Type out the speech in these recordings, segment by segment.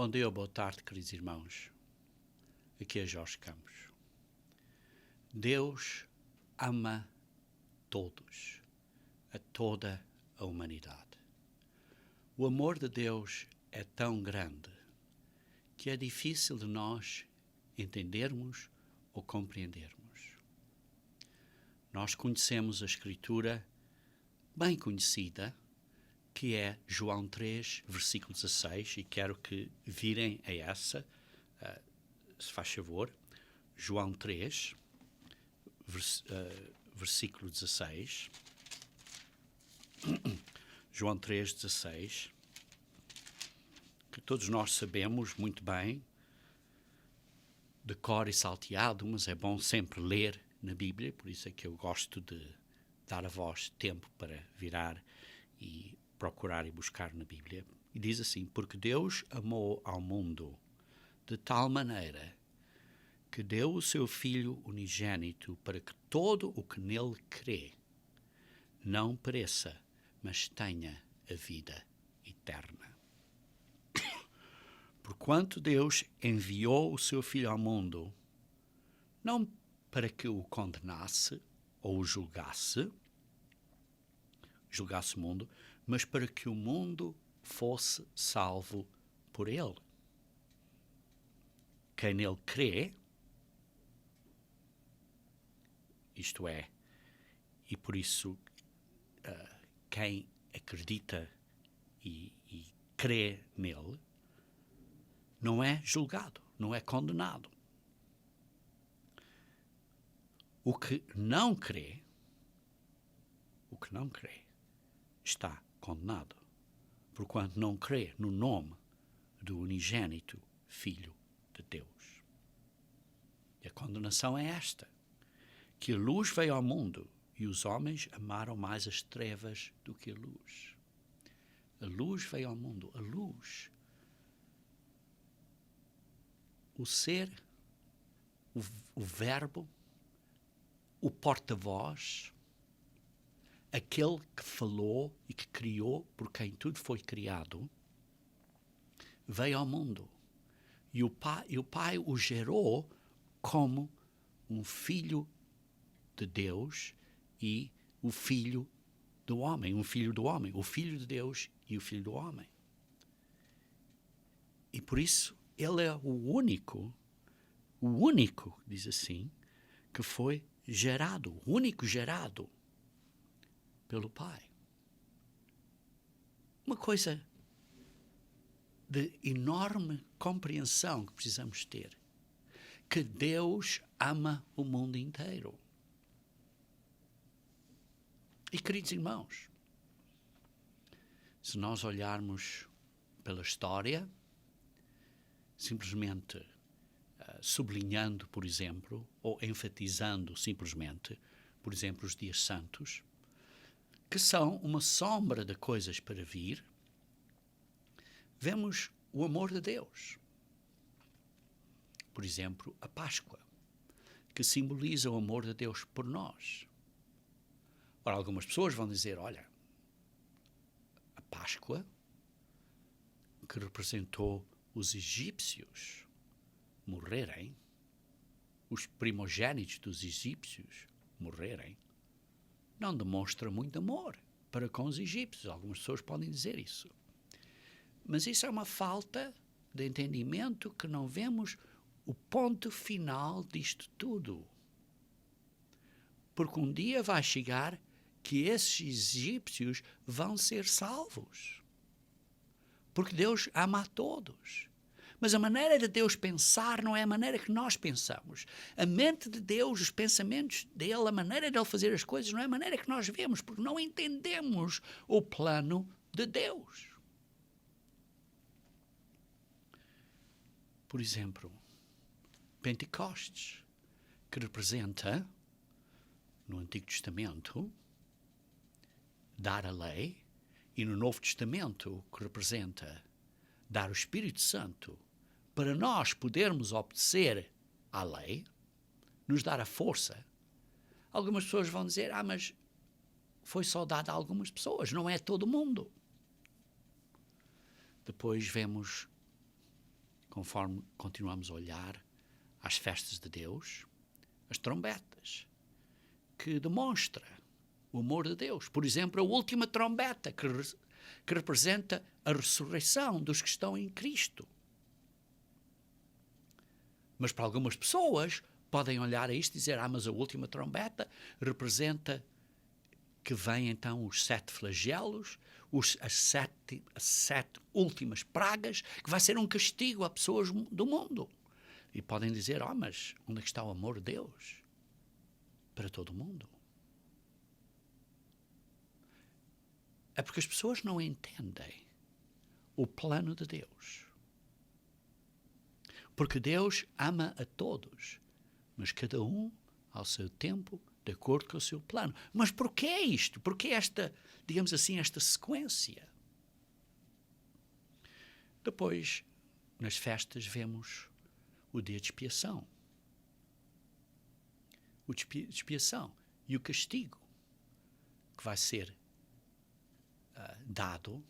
Bom dia, boa tarde, queridos irmãos. Aqui é Jorge Campos. Deus ama todos, a toda a humanidade. O amor de Deus é tão grande que é difícil de nós entendermos ou compreendermos. Nós conhecemos a Escritura bem conhecida, que é João 3, versículo 16, e quero que virem a essa, se faz favor. João 3, versículo 16. João 3, 16, que todos nós sabemos muito bem, de cor e salteado, mas é bom sempre ler na Bíblia, por isso é que eu gosto de dar a vós tempo para virar e procurar e buscar na Bíblia. E diz assim: porque Deus amou ao mundo de tal maneira que deu o seu Filho unigênito para que todo o que nele crê não pereça, mas tenha a vida eterna. Porquanto Deus enviou o seu Filho ao mundo, não para que o condenasse ou o julgasse o mundo, mas para que o mundo fosse salvo por ele. Quem nele crê, isto é, e por isso quem acredita e crê nele, não é julgado, não é condenado. O que não crê está condenado, porquanto não crê no nome do unigênito Filho de Deus. E a condenação é esta: que a luz veio ao mundo e os homens amaram mais as trevas do que a luz. A luz veio ao mundo, a luz. O ser, o verbo, o porta-voz, aquele que falou e que criou, por quem tudo foi criado, veio ao mundo. E o Pai o gerou como um filho de Deus e o filho do homem, o filho de Deus e o filho do homem. E por isso ele é o único, diz assim, que foi gerado, o único gerado pelo Pai. Uma coisa de enorme compreensão que precisamos ter, que Deus ama o mundo inteiro. E, queridos irmãos, se nós olharmos pela história, simplesmente sublinhando, por exemplo, ou enfatizando simplesmente, por exemplo, os dias santos, que são uma sombra de coisas para vir, vemos o amor de Deus. Por exemplo, a Páscoa, que simboliza o amor de Deus por nós. Ora, algumas pessoas vão dizer, olha, a Páscoa, que representou os egípcios morrerem, os primogênitos dos egípcios morrerem, não demonstra muito amor para com os egípcios. Algumas pessoas podem dizer isso. Mas isso é uma falta de entendimento, que não vemos o ponto final disto tudo. Porque um dia vai chegar que esses egípcios vão ser salvos. Porque Deus ama a todos. Mas a maneira de Deus pensar não é a maneira que nós pensamos. A mente de Deus, os pensamentos dele, a maneira de ele fazer as coisas não é a maneira que nós vemos, porque não entendemos o plano de Deus. Por exemplo, Pentecostes, que representa, no Antigo Testamento, dar a lei, e no Novo Testamento, que representa dar o Espírito Santo, para nós podermos obedecer à lei, nos dar a força. Algumas pessoas vão dizer, mas foi só dado a algumas pessoas, não é todo mundo. Depois vemos conforme continuamos a olhar às festas de Deus, as trombetas, que demonstra o amor de Deus. Por exemplo, a última trombeta, que representa a ressurreição dos que estão em Cristo. Mas para algumas pessoas podem olhar a isto e dizer, mas a última trombeta representa que vêm então os 7 flagelos, as sete últimas pragas, que vai ser um castigo a pessoas do mundo. E podem dizer, mas onde é que está o amor de Deus para todo o mundo? É porque as pessoas não entendem o plano de Deus. Porque Deus ama a todos, mas cada um ao seu tempo, de acordo com o seu plano. Mas porquê isto? Porquê esta, digamos assim, esta sequência? Depois, nas festas, vemos o dia de expiação. O de expiação e o castigo que vai ser dado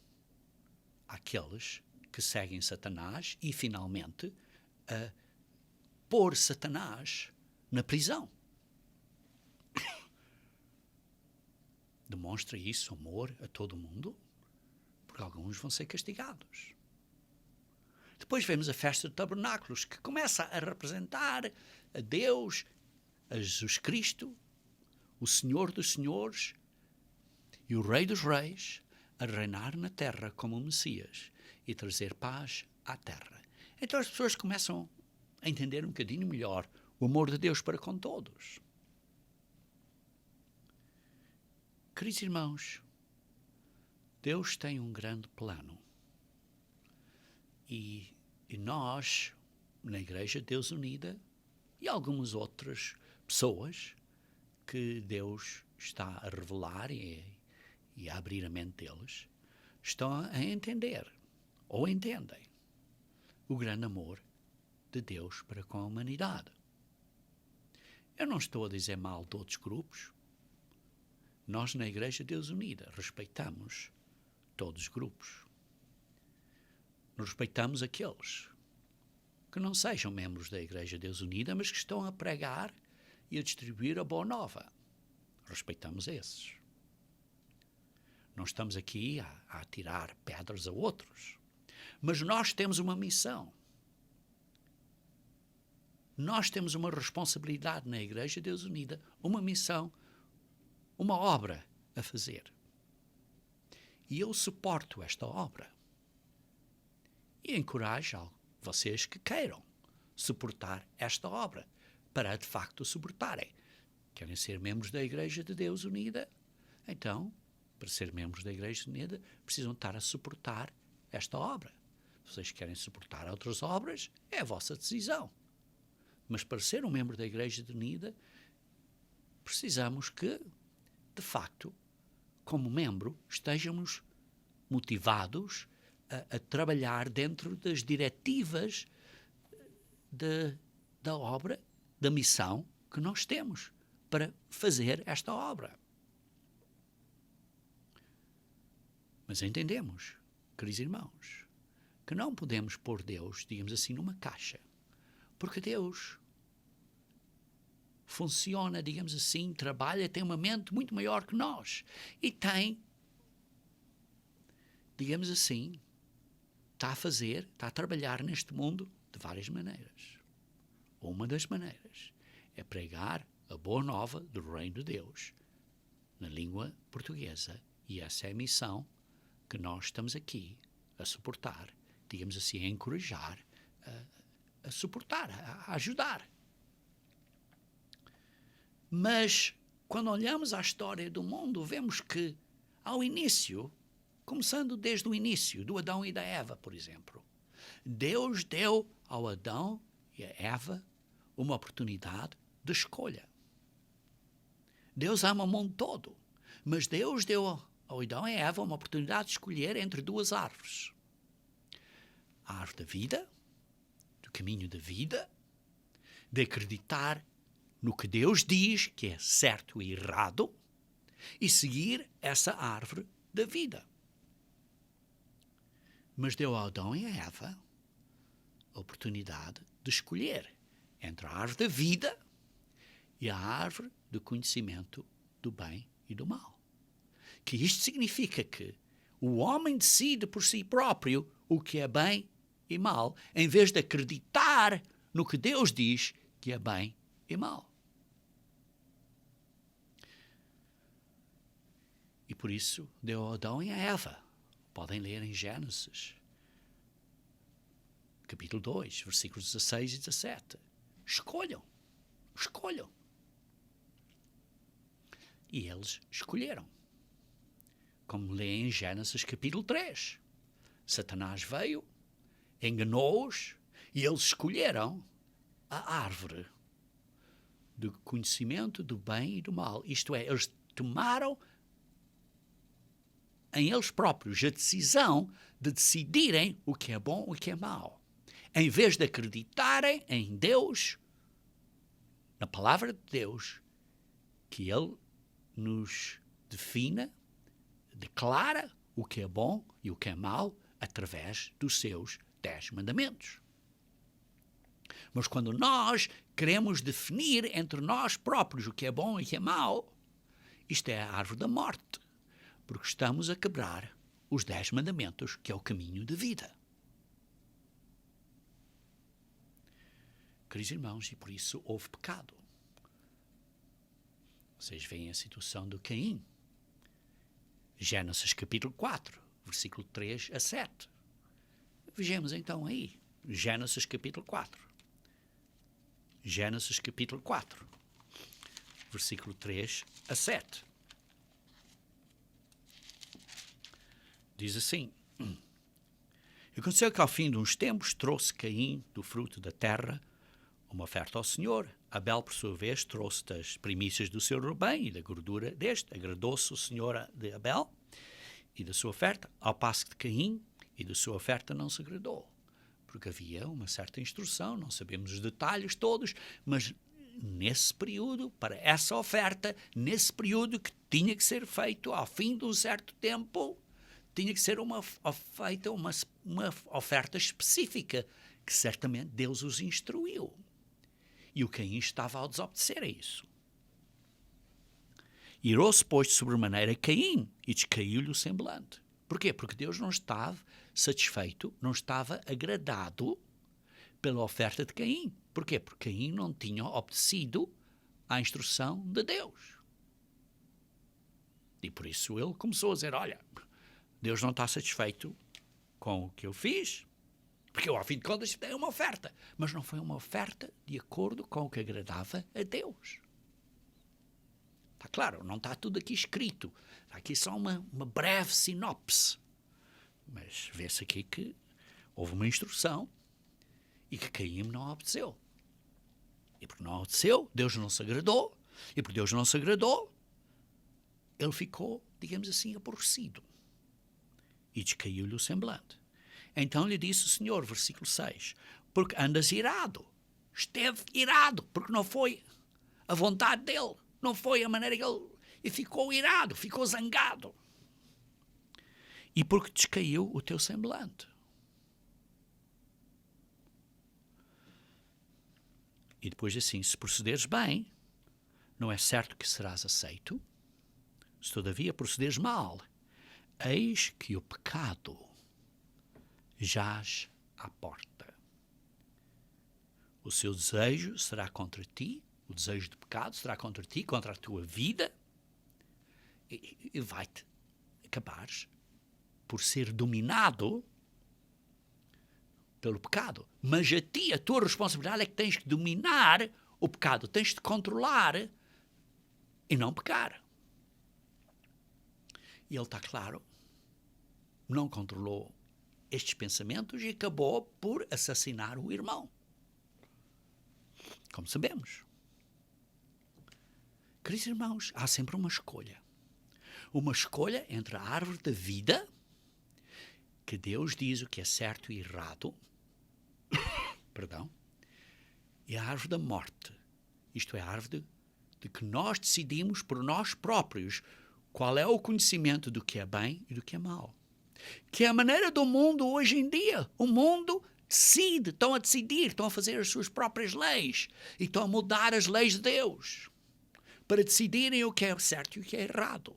àqueles que seguem Satanás e, finalmente, pôr Satanás na prisão. Demonstra isso amor a todo mundo, porque alguns vão ser castigados. Depois vemos a festa de tabernáculos, que começa a representar a Deus, a Jesus Cristo, o Senhor dos Senhores e o Rei dos Reis, a reinar na terra como o Messias e trazer paz à terra. Então as pessoas começam a entender um bocadinho melhor o amor de Deus para com todos. Queridos irmãos, Deus tem um grande plano. E nós, na Igreja Deus Unida, e algumas outras pessoas que Deus está a revelar e a abrir a mente deles, estão a entender, ou entendem, o grande amor de Deus para com a humanidade. Eu não estou a dizer mal de outros grupos. Nós, na Igreja Deus Unida, respeitamos todos os grupos. Respeitamos aqueles que não sejam membros da Igreja Deus Unida, mas que estão a pregar e a distribuir a boa nova. Respeitamos esses. Não estamos aqui a atirar pedras a outros. Mas nós temos uma missão. Nós temos uma responsabilidade na Igreja Deus Unida, uma missão, uma obra a fazer. E eu suporto esta obra. E encorajo vocês que queiram suportar esta obra, para de facto suportarem. Querem ser membros da Igreja de Deus Unida? Então, para ser membros da Igreja Unida, precisam estar a suportar esta obra. Se vocês querem suportar outras obras, é a vossa decisão. Mas para ser um membro da Igreja Unida, precisamos que, de facto, como membro, estejamos motivados a trabalhar dentro das diretivas da obra, da missão que nós temos para fazer esta obra. Mas entendemos, queridos irmãos, que não podemos pôr Deus, digamos assim, numa caixa. Porque Deus funciona, digamos assim, trabalha, tem uma mente muito maior que nós. E tem, digamos assim, está a trabalhar neste mundo de várias maneiras. Uma das maneiras é pregar a boa nova do Reino de Deus na língua portuguesa. E essa é a missão que nós estamos aqui a suportar, digamos assim, a encorajar, a suportar, a ajudar. Mas, quando olhamos à história do mundo, vemos que, ao início, começando desde o início, do Adão e da Eva, por exemplo, Deus deu ao Adão e a Eva uma oportunidade de escolha. Deus ama o mundo todo, mas Deus deu ao Adão e a Eva uma oportunidade de escolher entre duas árvores. A árvore da vida, do caminho da vida, de acreditar no que Deus diz que é certo e errado e seguir essa árvore da vida. Mas deu a Adão e a Eva a oportunidade de escolher entre a árvore da vida e a árvore do conhecimento do bem e do mal. Que isto significa que o homem decide por si próprio o que é bem e mal, em vez de acreditar no que Deus diz que é bem e mal. E por isso deu a Adão e a Eva. Podem ler em Gênesis, capítulo 2, versículos 16 e 17. Escolham. E eles escolheram. Como lê em Gênesis capítulo 3. Satanás veio, enganou-os, e eles escolheram a árvore do conhecimento do bem e do mal. Isto é, eles tomaram em eles próprios a decisão de decidirem o que é bom e o que é mau. Em vez de acreditarem em Deus, na palavra de Deus, que Ele nos defina, declara o que é bom e o que é mau através dos seus 10 mandamentos. Mas quando nós queremos definir entre nós próprios o que é bom e o que é mau, isto é a árvore da morte, porque estamos a quebrar os 10 mandamentos, que é o caminho da vida. Queridos irmãos, e por isso houve pecado. Vocês veem a situação do Caim. Gênesis capítulo 4, versículo 3 a 7. Vejamos então aí, Gênesis capítulo 4. Gênesis capítulo 4, versículo 3 a 7. Diz assim: Aconteceu que ao fim de uns tempos trouxe Caim do fruto da terra uma oferta ao Senhor. Abel, por sua vez, trouxe das primícias do seu rebanho e da gordura deste. Agradou-se o Senhor de Abel e da sua oferta, ao passo que de Caim e da sua oferta não se agradou. Porque havia uma certa instrução, não sabemos os detalhes todos, mas nesse período, para essa oferta, nesse período que tinha que ser feito ao fim de um certo tempo, tinha que ser feita uma oferta específica, que certamente Deus os instruiu. E o Caim estava a desobedecer a isso. Irou-se, pois, de sobremaneira Caim, e descaiu-lhe o semblante. Porquê? Porque Deus não estava satisfeito, não estava agradado pela oferta de Caim. Porquê? Porque Caim não tinha obedecido à instrução de Deus. E por isso ele começou a dizer, olha, Deus não está satisfeito com o que eu fiz, porque eu, ao fim de contas, dei uma oferta. Mas não foi uma oferta de acordo com o que agradava a Deus. Está claro, não está tudo aqui escrito. Está aqui só uma breve sinopse. Mas vê-se aqui que houve uma instrução e que Caim não obedeceu. E porque não obedeceu, Deus não se agradou. E porque Deus não se agradou, ele ficou, digamos assim, aborrecido. E descaiu-lhe o semblante. Então lhe disse o Senhor, versículo 6, porque andas irado. Esteve irado, porque não foi a vontade dele, não foi a maneira que ele... E ficou irado, ficou zangado. E porque descaiu o teu semblante. E depois assim, se procederes bem, não é certo que serás aceito. Se todavia procederes mal, eis que o pecado jaz à porta. O seu desejo será contra ti, o desejo de pecado será contra ti, contra a tua vida, e vai-te acabares por ser dominado pelo pecado. Mas a ti, a tua responsabilidade é que tens que dominar o pecado, tens de controlar e não pecar. E ele está claro, não controlou estes pensamentos e acabou por assassinar o irmão. Como sabemos. Queridos irmãos, há sempre uma escolha. Uma escolha entre a árvore da vida, que Deus diz o que é certo e errado, perdão, e a árvore da morte. Isto é, a árvore de que nós decidimos por nós próprios qual é o conhecimento do que é bem e do que é mau. Que é a maneira do mundo hoje em dia. O mundo estão a decidir, estão a fazer as suas próprias leis e estão a mudar as leis de Deus para decidirem o que é certo e o que é errado.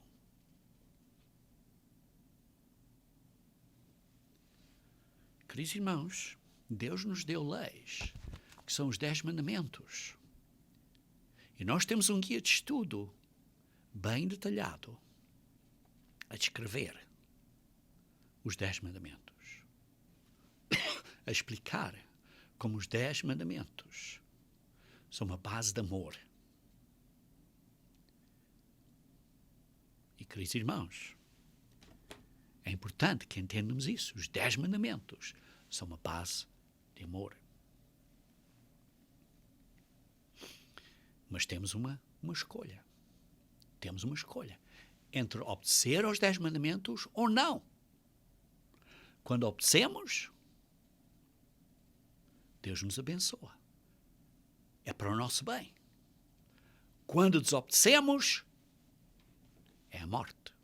Queridos irmãos, Deus nos deu leis, que são os 10 mandamentos. E nós temos um guia de estudo bem detalhado a descrever os 10 mandamentos. A explicar como os 10 mandamentos são uma base de amor. E, queridos irmãos, é importante que entendamos isso. Os 10 mandamentos são uma base de amor. Mas temos uma escolha. Temos uma escolha entre obedecer aos 10 mandamentos ou não. Quando obedecemos, Deus nos abençoa. É para o nosso bem. Quando desobedecemos, é a morte.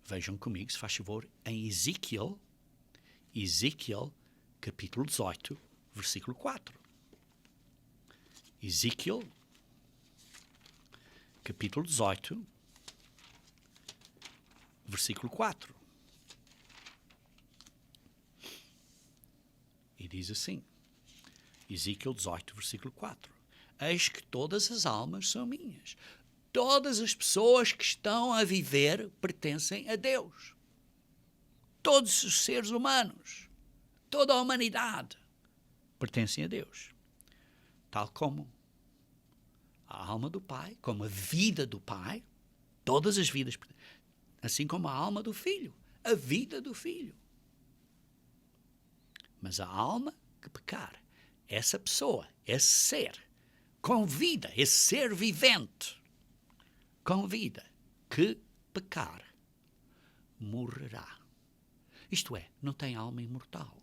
Vejam comigo, se faz favor, em Ezequiel, capítulo 18, versículo 4. Ezequiel, capítulo 18, versículo 4. E diz assim, Ezequiel 18, versículo 4. Eis que todas as almas são minhas. Todas as pessoas que estão a viver pertencem a Deus. Todos os seres humanos, toda a humanidade pertencem a Deus. Tal como a alma do Pai, como a vida do Pai, todas as vidas, assim como a alma do Filho, a vida do Filho. Mas a alma que pecar, essa pessoa, esse ser, com vida, esse ser vivente, com vida, que pecar, morrerá. Isto é, não tem alma imortal.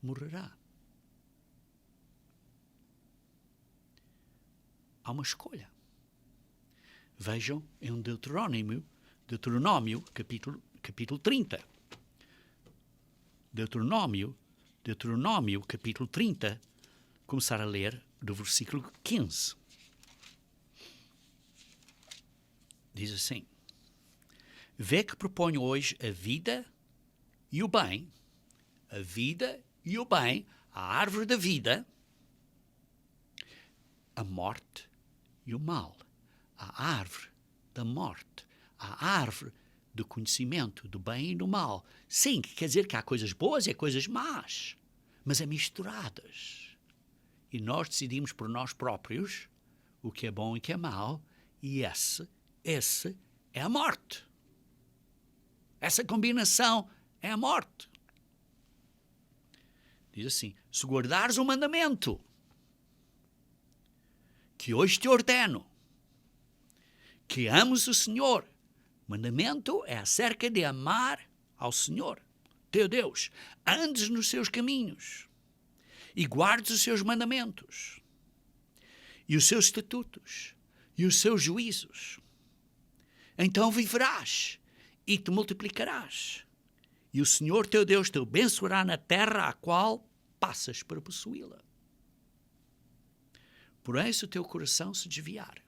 Morrerá. Há uma escolha. Vejam em Deuteronômio capítulo 30. Deuteronômio, capítulo 30, começar a ler do versículo 15. Diz assim: Vê que proponho hoje a vida e o bem, a árvore da vida, a morte e o mal, a árvore da morte, a árvore do conhecimento do bem e do mal. Sim, que quer dizer que há coisas boas e coisas más, mas é misturadas. E nós decidimos por nós próprios o que é bom e o que é mau, e esse é a morte. Essa combinação é a morte. Diz assim: se guardares o mandamento que hoje te ordeno, que ames o Senhor. O mandamento é acerca de amar ao Senhor, teu Deus. Andes nos seus caminhos e guardes os seus mandamentos e os seus estatutos e os seus juízos. Então viverás e te multiplicarás. E o Senhor teu Deus te abençoará na terra a qual passas para possuí-la. Porém, se o teu coração se desviar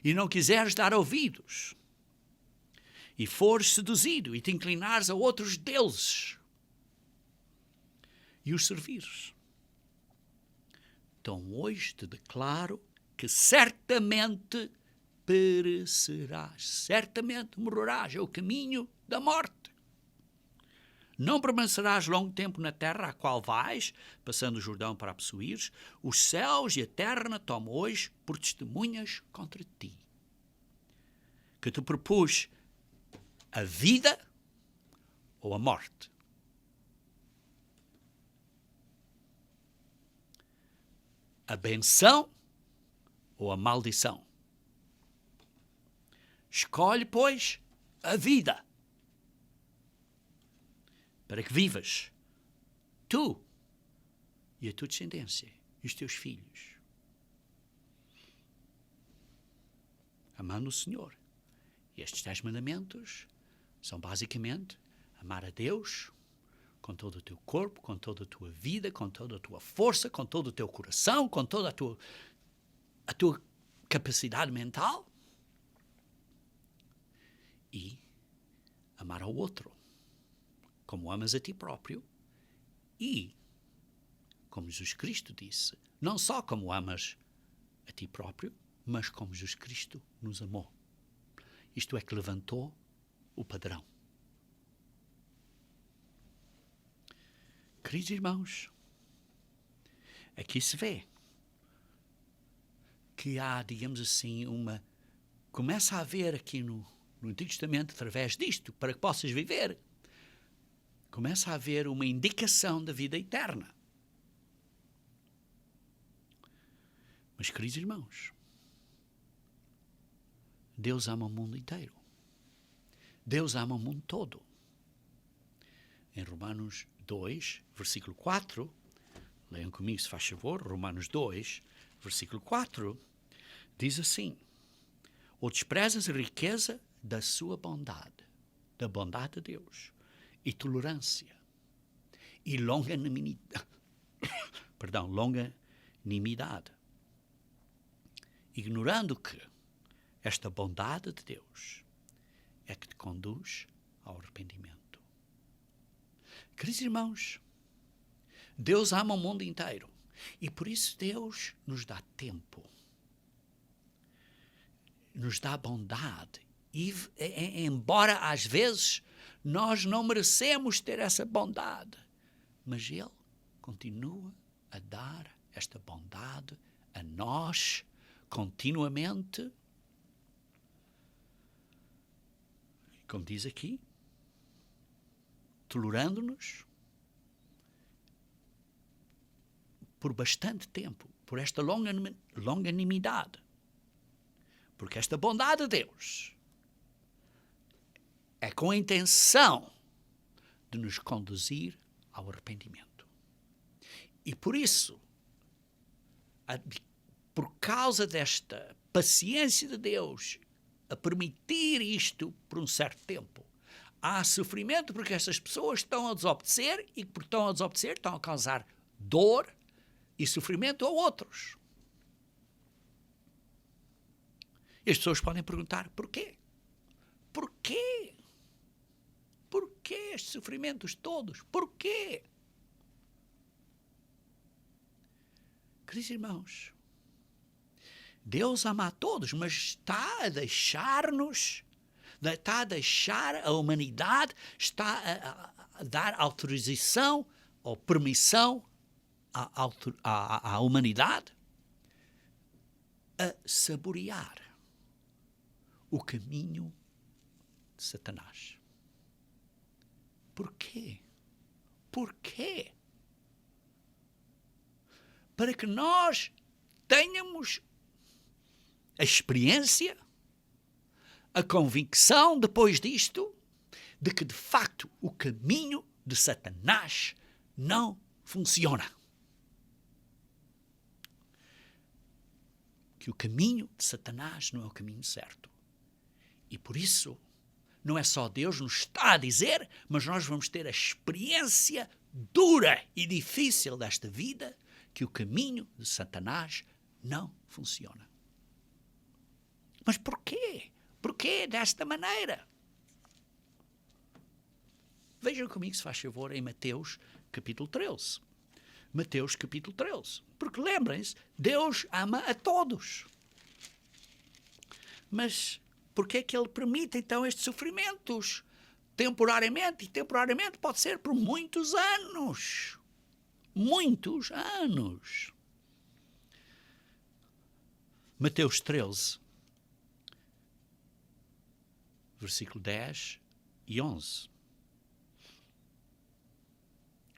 e não quiseres dar ouvidos, e fores seduzido e te inclinares a outros deuses e os servires, então hoje te declaro que certamente perecerás, certamente morrerás, é o caminho da morte. Não permanecerás longo tempo na terra a qual vais, passando o Jordão para a possuires. Os céus e a terra tomam hoje por testemunhas contra ti, que te propus a vida ou a morte, a benção ou a maldição. Escolhe, pois, a vida, para que vivas, tu e a tua descendência, e os teus filhos, amando o Senhor. E estes 10 mandamentos são basicamente Amar a Deus com todo o teu corpo, com toda a tua vida, com toda a tua força, com todo o teu coração, com toda a tua capacidade mental. E amar ao outro como amas a ti próprio. E, como Jesus Cristo disse, não só como amas a ti próprio, mas como Jesus Cristo nos amou. Isto é que levantou o padrão. Queridos irmãos, aqui se vê que há, digamos assim, começa a haver aqui no Antigo Testamento, através disto, para que possas viver, começa a haver uma indicação da vida eterna. Mas, queridos irmãos, Deus ama o mundo inteiro. Deus ama o mundo todo. Em Romanos 2, versículo 4, leiam comigo se faz favor, Romanos 2, versículo 4, diz assim: ou desprezas a riqueza da sua bondade, da bondade de Deus, e tolerância, e longanimidade, ignorando que esta bondade de Deus é que te conduz ao arrependimento. Queridos irmãos, Deus ama o mundo inteiro e por isso Deus nos dá tempo, nos dá bondade. E embora às vezes nós não merecemos ter essa bondade, mas Ele continua a dar esta bondade a nós continuamente. Como diz aqui, tolerando-nos por bastante tempo, por esta longanimidade. Porque esta bondade de Deus é com a intenção de nos conduzir ao arrependimento. E por isso, por causa desta paciência de Deus a permitir isto por um certo tempo, há sofrimento porque essas pessoas estão a desobedecer e por estão a desobedecer estão a causar dor e sofrimento a outros. E as pessoas podem perguntar, porquê? Porquê? Porquê estes sofrimentos todos? Porquê? Queridos irmãos, Deus ama a todos, mas está a deixar-nos, está a deixar a humanidade, está a dar autorização ou permissão à humanidade a saborear o caminho de Satanás. Porquê? Porquê? Para que nós tenhamos a experiência, a convicção depois disto, de que de facto o caminho de Satanás não funciona. Que o caminho de Satanás não é o caminho certo. E por isso, não é só Deus nos está a dizer, mas nós vamos ter a experiência dura e difícil desta vida, que o caminho de Satanás não funciona. Mas porquê? Porquê desta maneira? Vejam comigo, se faz favor, em Mateus capítulo 13. Mateus capítulo 13. Porque lembrem-se, Deus ama a todos. Mas porquê é que Ele permite então estes sofrimentos? Temporariamente, e temporariamente pode ser por muitos anos. Muitos anos. Mateus 13, versículo 10 e 11.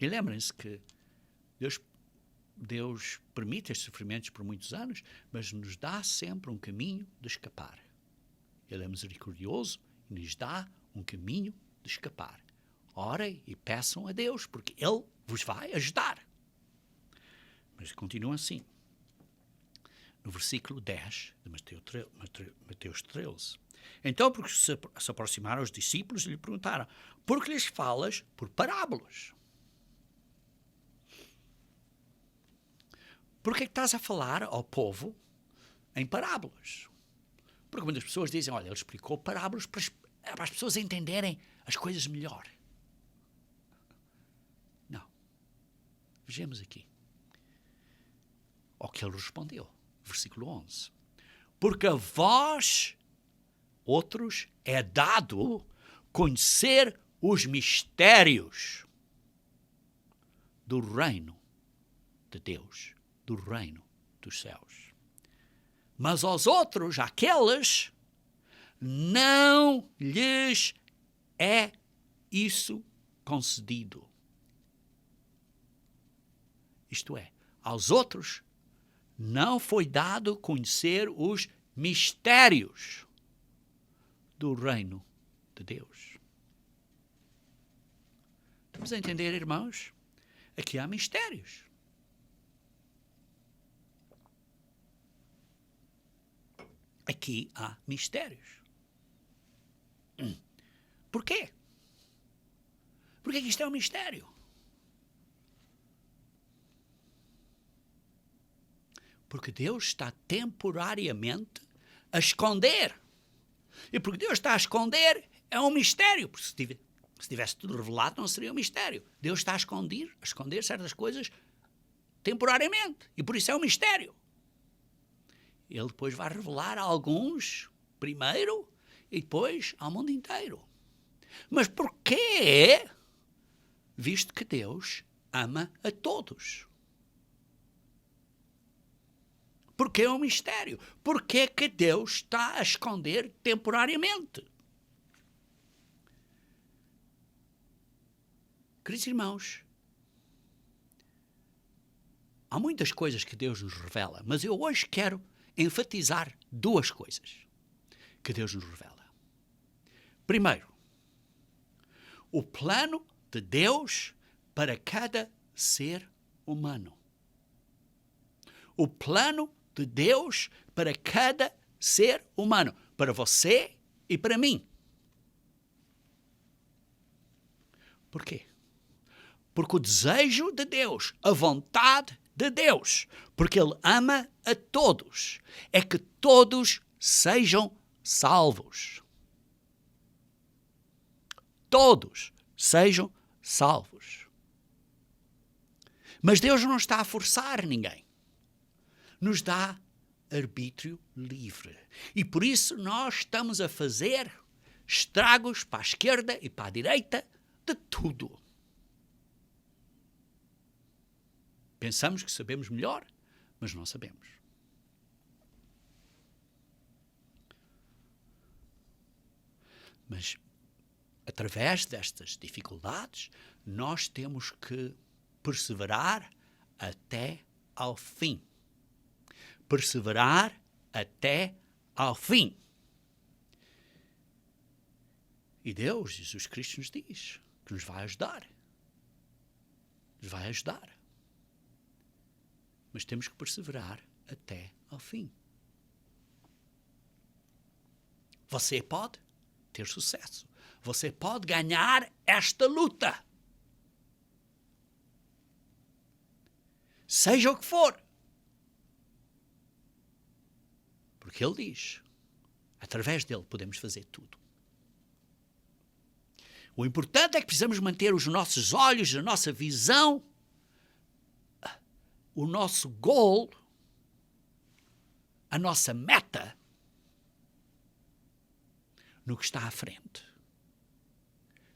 E lembrem-se que Deus permite estes sofrimentos por muitos anos, mas nos dá sempre um caminho de escapar. Ele é misericordioso e nos dá um caminho de escapar. Orem e peçam a Deus, porque Ele vos vai ajudar. Mas continua assim. no versículo 10 de Mateus 13. Então, porque se aproximaram os discípulos e lhe perguntaram: por que lhes falas por parábolas? Por que estás a falar ao povo em parábolas? Porque muitas pessoas dizem: olha, ele explicou parábolas para as pessoas entenderem as coisas melhor. Não. Vejamos aqui ao que ele respondeu. Versículo 11. Porque a vós, outros, é dado conhecer os mistérios do reino de Deus, do reino dos céus. Mas aos outros, àqueles, não lhes é isso concedido. Isto é, aos outros não foi dado conhecer os mistérios do reino de Deus. Estamos a entender, irmãos? Aqui há mistérios. Aqui há mistérios. Por quê? Por que isto é um mistério? Porque Deus está temporariamente a esconder. E porque Deus está a esconder, é um mistério. Porque se tivesse tudo revelado, não seria um mistério. Deus está a esconder certas coisas temporariamente. E por isso é um mistério. Ele depois vai revelar a alguns primeiro e depois ao mundo inteiro. Mas porquê? Visto que Deus ama a todos. Porque é um mistério. Porque que Deus está a esconder temporariamente? Queridos irmãos, há muitas coisas que Deus nos revela, mas eu hoje quero enfatizar duas coisas que Deus nos revela. Primeiro, o plano de Deus para cada ser humano. O plano de Deus para cada ser humano. Para você e para mim. Por quê? Porque o desejo de Deus, a vontade de Deus, porque Ele ama a todos, é que todos sejam salvos. Todos sejam salvos. Mas Deus não está a forçar ninguém. Nos dá arbítrio livre. E por isso nós estamos a fazer estragos para a esquerda e para a direita de tudo. Pensamos que sabemos melhor, mas não sabemos. Mas, através destas dificuldades, nós temos que perseverar até ao fim. Perseverar até ao fim. E Deus, Jesus Cristo, nos diz que nos vai ajudar. Nos vai ajudar. Mas temos que perseverar até ao fim. Você pode ter sucesso. Você pode ganhar esta luta. Seja o que for. Porque Ele diz, através dele podemos fazer tudo. O importante é que precisamos manter os nossos olhos, a nossa visão, o nosso goal, a nossa meta, no que está à frente,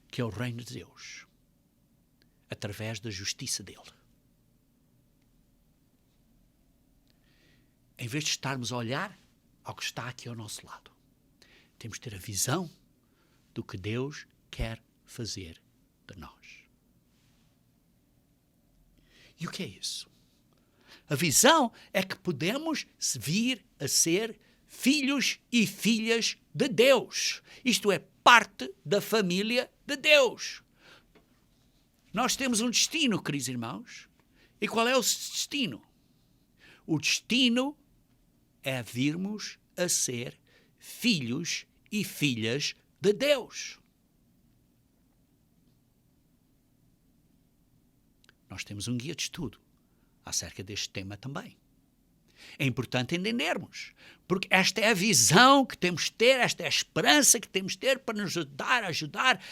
que é o reino de Deus, através da justiça dele. Em vez de estarmos a olhar ao que está aqui ao nosso lado, temos que ter a visão do que Deus quer fazer de nós. E o que é isso? A visão é que podemos vir a ser filhos e filhas de Deus. Isto é, parte da família de Deus. Nós temos um destino, queridos irmãos. E qual é o destino? O destino é virmos a ser filhos e filhas de Deus. Nós temos um guia de estudo acerca deste tema também. É importante entendermos, porque esta é a visão que temos de ter, esta é a esperança que temos de ter para nos ajudar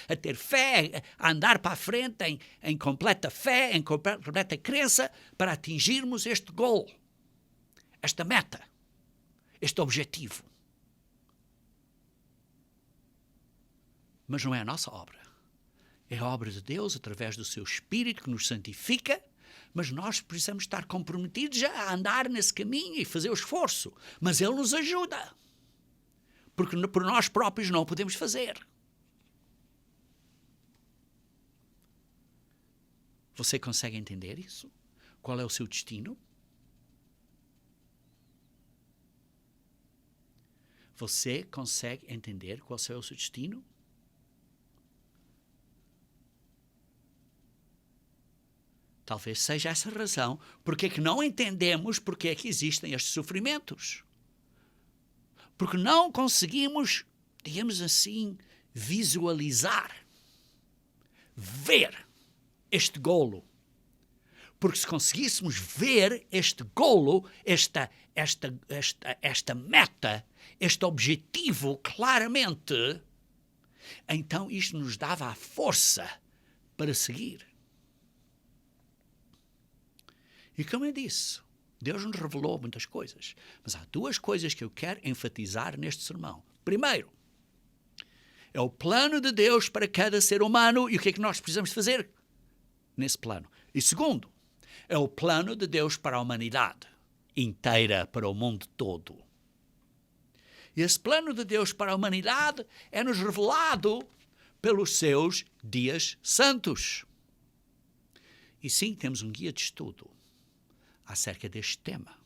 a ter fé, a andar para a frente em completa fé, em completa crença, para atingirmos este goal, esta meta, este objetivo. Mas não é a nossa obra. É a obra de Deus através do seu Espírito que nos santifica, mas nós precisamos estar comprometidos a andar nesse caminho e fazer o esforço. Mas Ele nos ajuda, porque por nós próprios não o podemos fazer. Você consegue entender isso? Qual é o seu destino? Você consegue entender qual é o seu destino? Talvez seja essa a razão porque é que não entendemos porque é que existem estes sofrimentos. Porque não conseguimos, digamos assim, visualizar, ver este golo. Porque se conseguíssemos ver este golo, esta meta, este objetivo claramente, então isto nos dava a força para seguir. E como eu disse, Deus nos revelou muitas coisas, mas há duas coisas que eu quero enfatizar neste sermão. Primeiro, é o plano de Deus para cada ser humano e o que é que nós precisamos fazer nesse plano. E segundo, é o plano de Deus para a humanidade inteira, para o mundo todo. E esse plano de Deus para a humanidade é-nos revelado pelos seus dias santos. E sim, temos um guia de estudo acerca deste tema,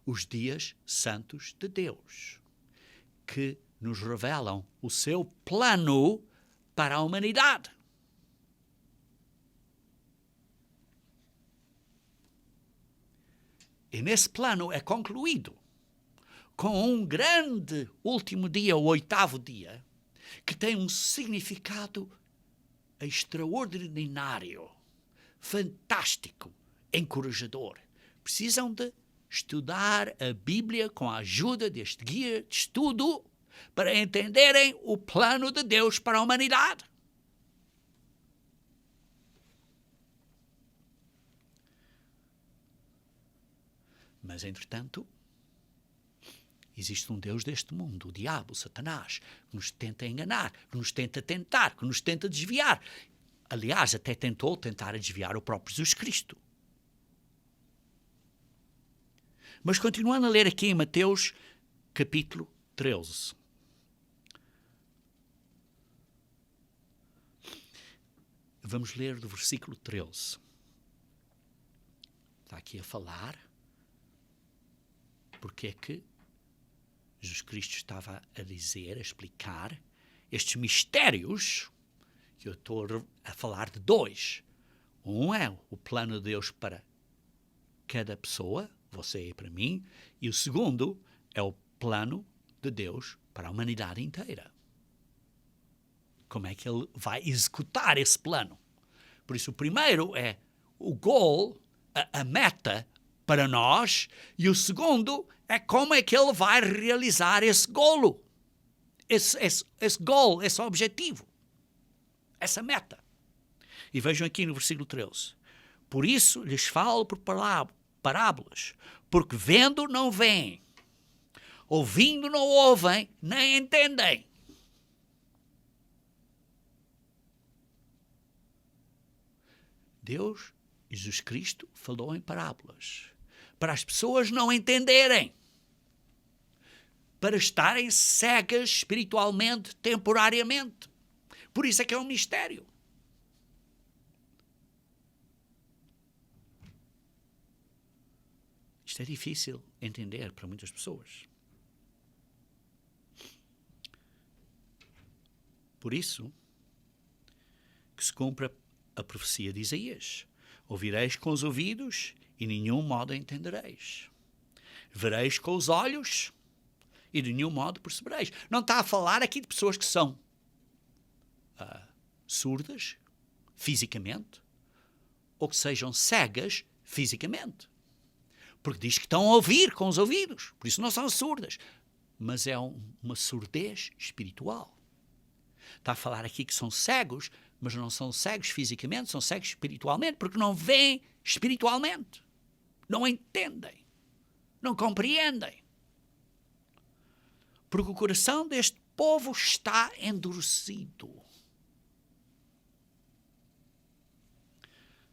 os dias santos de Deus, que nos revelam o seu plano para a humanidade. E nesse plano é concluído com um grande último dia, o 8º dia, que tem um significado extraordinário, fantástico, encorajador. Precisam de estudar a Bíblia com a ajuda deste guia de estudo para entenderem o plano de Deus para a humanidade. Mas, entretanto, existe um Deus deste mundo, o diabo, o Satanás, que nos tenta enganar, que nos tenta tentar, que nos tenta desviar. Aliás, até tentou tentar desviar o próprio Jesus Cristo. Mas continuando a ler aqui em Mateus, capítulo 13. Vamos ler do versículo 13. Está aqui a falar porque é que Jesus Cristo estava a dizer, a explicar estes mistérios, que eu estou a falar de dois. Um é o plano de Deus para cada pessoa, você e para mim, e o segundo é o plano de Deus para a humanidade inteira. Como é que Ele vai executar esse plano? Por isso, o primeiro é o goal, a meta para nós, e o segundo é como é que Ele vai realizar esse golo, esse goal, esse objetivo, essa meta. E vejam aqui no versículo 13. Por isso lhes falo por parábolas, porque vendo não veem, ouvindo não ouvem, nem entendem. Deus, Jesus Cristo, falou em parábolas, para as pessoas não entenderem, para estarem cegas espiritualmente, temporariamente. Por isso é que é um mistério. Isto é difícil entender para muitas pessoas. Por isso que se cumpre a profecia de Isaías. Ouvireis com os ouvidos e nenhum modo entendereis. Vereis com os olhos e de nenhum modo percebereis. Não está a falar aqui de pessoas que são surdas fisicamente ou que sejam cegas fisicamente. Porque diz que estão a ouvir com os ouvidos, por isso não são surdas. Mas é uma surdez espiritual. Está a falar aqui que são cegos, mas não são cegos fisicamente, são cegos espiritualmente, porque não veem espiritualmente. Não entendem. Não compreendem. Porque o coração deste povo está endurecido.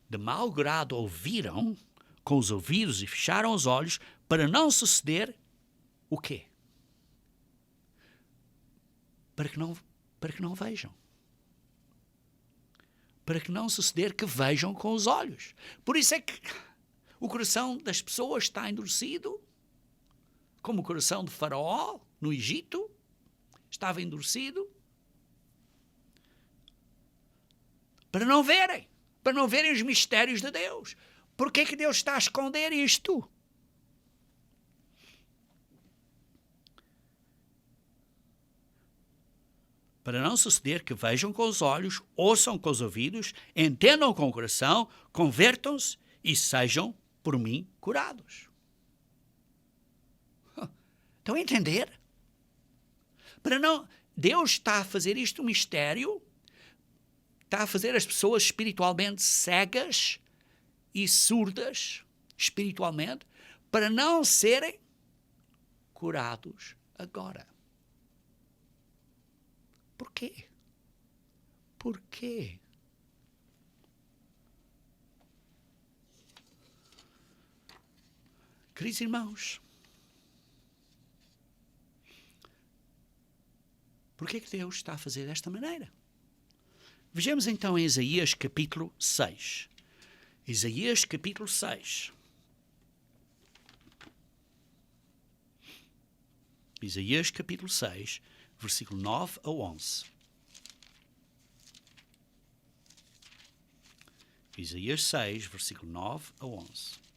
De mau grado ouviram com os ouvidos e fecharam os olhos para não suceder o quê? Para que não vejam. Para que não suceder que vejam com os olhos. Por isso é que o coração das pessoas está endurecido, como o coração de Faraó no Egito estava endurecido, para não verem os mistérios de Deus. Por que Deus está a esconder isto? Para não suceder que vejam com os olhos, ouçam com os ouvidos, entendam com o coração, convertam-se e sejam por mim curados. Estão a entender? Deus está a fazer isto um mistério, está a fazer as pessoas espiritualmente cegas e surdas espiritualmente para não serem curados agora. Por quê? Por quê? Queridos irmãos, por que Deus está a fazer desta maneira? Vejamos então em Isaías capítulo 6. Isaías capítulo 6. Isaías capítulo 6, versículo 9 a 11. Isaías 6, versículo 9 a 11.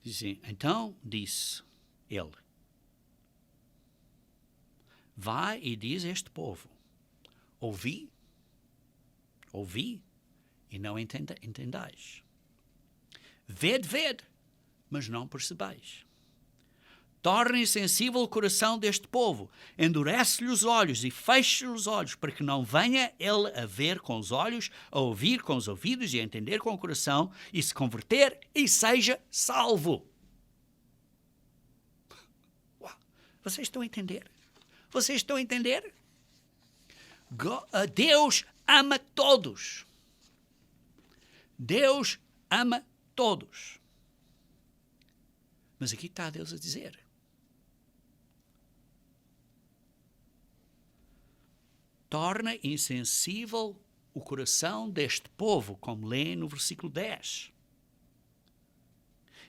Dizem, então disse ele, vai e diz a este povo, ouvi e não entendais. Vede, mas não percebeis. Torna insensível o coração deste povo, endurece-lhe os olhos e feche-lhe os olhos, para que não venha ele a ver com os olhos, a ouvir com os ouvidos e a entender com o coração, e se converter e seja salvo. Uau. Vocês estão a entender? Vocês estão a entender? Deus ama todos. Deus ama todos. Mas aqui está Deus a dizer, torna insensível o coração deste povo, como lê no versículo 10.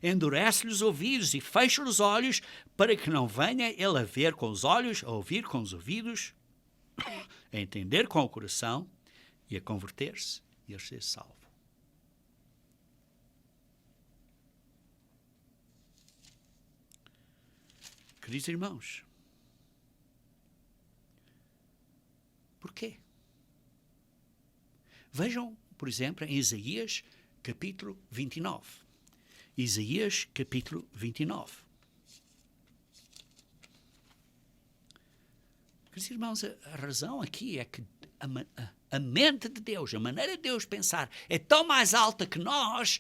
Endurece-lhe os ouvidos e fecha os olhos, para que não venha ele a ver com os olhos, a ouvir com os ouvidos, a entender com o coração e a converter-se e a ser salvo. Queridos irmãos, por quê? Vejam, por exemplo, em Isaías capítulo 29. Isaías capítulo 29. Queridos irmãos, a razão aqui é que a mente de Deus, a maneira de Deus pensar é tão mais alta que nós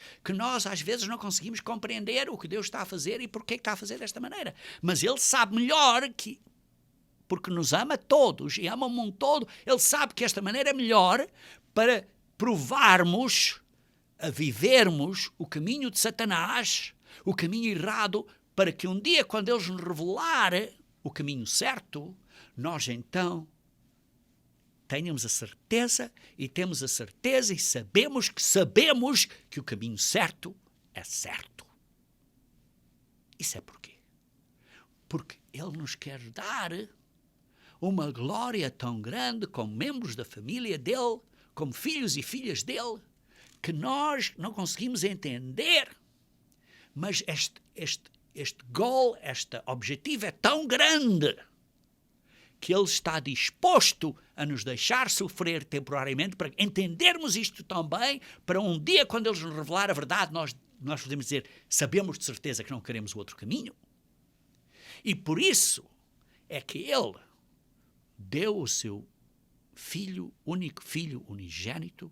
às vezes não conseguimos compreender o que Deus está a fazer e porque está a fazer desta maneira. Mas Ele sabe melhor que, porque nos ama todos e ama o mundo todo, Ele sabe que esta maneira é melhor para provarmos a vivermos o caminho de Satanás, o caminho errado, para que um dia, quando Ele nos revelar o caminho certo, nós então tenhamos a certeza e temos a certeza e sabemos que o caminho certo é certo. Isso é porquê? Porque Ele nos quer dar uma glória tão grande como membros da família dele, como filhos e filhas dele, que nós não conseguimos entender. Mas este goal, este objetivo é tão grande que ele está disposto a nos deixar sofrer temporariamente para entendermos isto também, para um dia, quando ele nos revelar a verdade, nós podemos dizer, sabemos de certeza que não queremos o outro caminho. E por isso é que ele deu o seu único filho unigênito,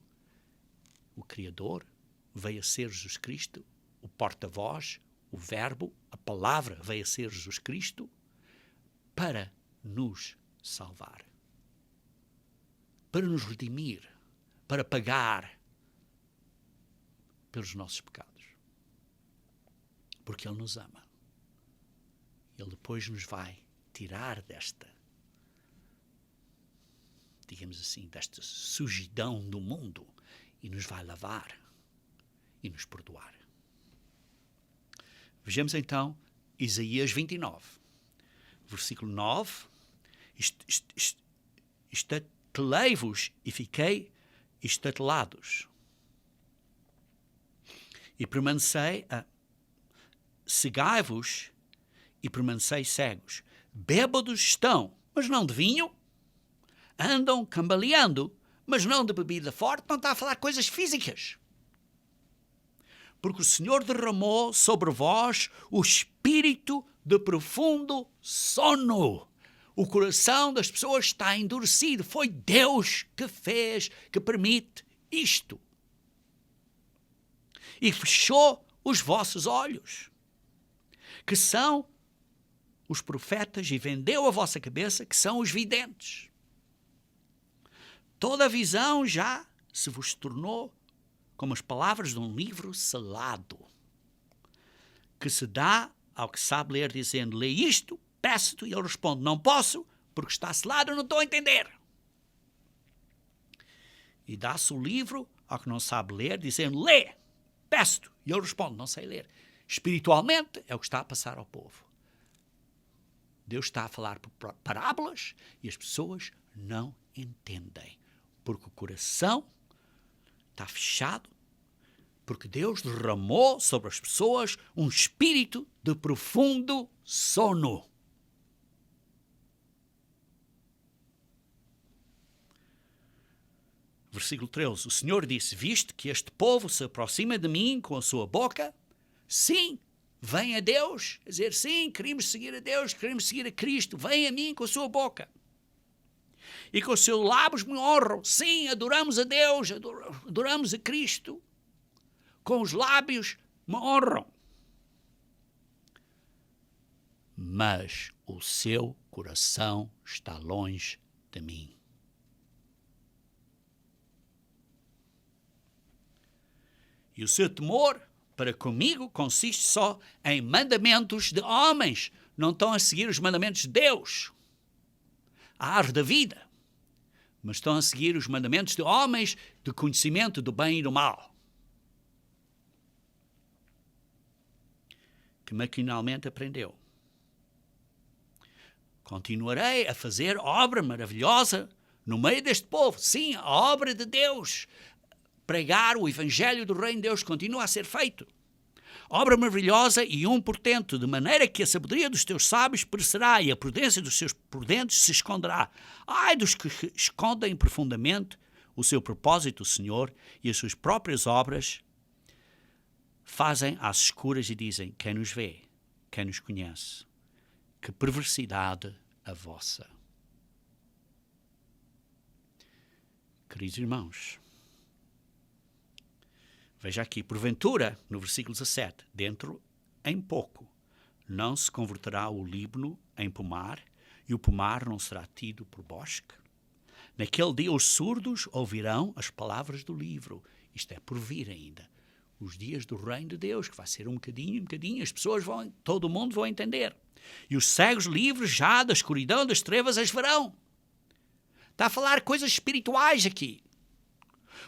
o Criador, veio a ser Jesus Cristo, o porta-voz, o Verbo, a palavra veio a ser Jesus Cristo, para nos salvar, para nos redimir, para pagar pelos nossos pecados. Porque Ele nos ama. Ele depois nos vai tirar desta, digamos assim, desta sujidão do mundo e nos vai lavar e nos perdoar. Vejamos então Isaías 29, versículo 9. Estatelei-vos e fiquei estatelados. E permanecei, cegai-vos e permanecei cegos. Bêbados estão, mas não de vinho. Andam cambaleando, mas não de bebida forte. Não está a falar coisas físicas. Porque o Senhor derramou sobre vós o espírito de profundo sono. O coração das pessoas está endurecido. Foi Deus que fez, que permite isto. E fechou os vossos olhos, que são os profetas, e vendeu a vossa cabeça, que são os videntes. Toda a visão já se vos tornou como as palavras de um livro selado, que se dá ao que sabe ler, dizendo, lê isto, peço-te, e ele responde, não posso, porque está selado, eu não estou a entender. E dá-se o livro ao que não sabe ler, dizendo, lê, peço-te, e ele responde, não sei ler. Espiritualmente é o que está a passar ao povo. Deus está a falar por parábolas e as pessoas não entendem, porque o coração está fechado, porque Deus derramou sobre as pessoas um espírito de profundo sono. Versículo 13. O Senhor disse, viste que este povo se aproxima de mim com a sua boca? Sim, vem a Deus. Quer dizer, sim, queremos seguir a Deus, queremos seguir a Cristo. Vem a mim com a sua boca. E com os seus lábios me honram. Sim, adoramos a Deus, adoramos a Cristo. Com os lábios me honram. Mas o seu coração está longe de mim. E o seu temor para comigo consiste só em mandamentos de homens. Não estão a seguir os mandamentos de Deus, a árvore da vida, mas estão a seguir os mandamentos de homens de conhecimento do bem e do mal, que maquinalmente aprendeu. Continuarei a fazer obra maravilhosa no meio deste povo. Sim, a obra de Deus. Pregar o evangelho do reino de Deus continua a ser feito. Obra maravilhosa e portento, de maneira que a sabedoria dos teus sábios perecerá e a prudência dos seus prudentes se esconderá. Ai dos que escondem profundamente o seu propósito, Senhor, e as suas próprias obras fazem às escuras e dizem, quem nos vê, quem nos conhece, que perversidade a vossa. Queridos irmãos, veja aqui, porventura, no versículo 17, dentro em pouco, não se converterá o Líbano em pomar, e o pomar não será tido por bosque? Naquele dia os surdos ouvirão as palavras do livro. Isto é por vir ainda. Os dias do reino de Deus, que vai ser um bocadinho, as pessoas todo o mundo vão entender. E os cegos livres já da escuridão das trevas as verão. Está a falar coisas espirituais aqui.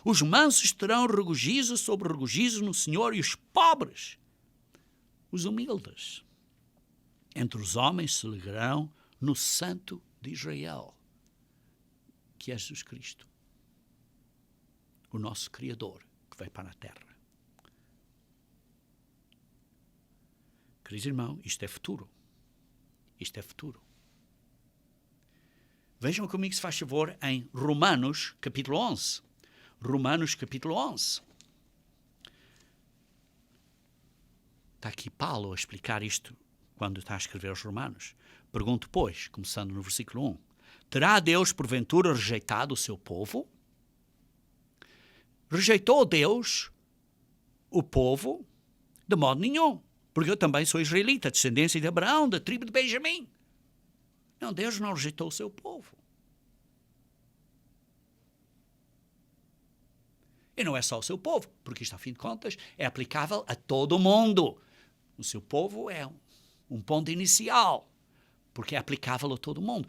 Os mansos terão regozijo sobre regozijo no Senhor, e os pobres, os humildes, entre os homens se alegrarão no Santo de Israel, que é Jesus Cristo, o nosso Criador, que veio para a terra. Queridos irmãos, isto é futuro. Isto é futuro. Vejam comigo, se faz favor, em Romanos, capítulo 11. Romanos, capítulo 11. Está aqui Paulo a explicar isto quando está a escrever aos Romanos. Pergunto, pois, começando no versículo 1, terá Deus, porventura, rejeitado o seu povo? Rejeitou Deus o povo? De modo nenhum. Porque eu também sou israelita, descendência de Abraão, da tribo de Benjamim. Não, Deus não rejeitou o seu povo. E não é só o seu povo, porque isto, a fim de contas, é aplicável a todo o mundo. O seu povo é um ponto inicial, porque é aplicável a todo o mundo.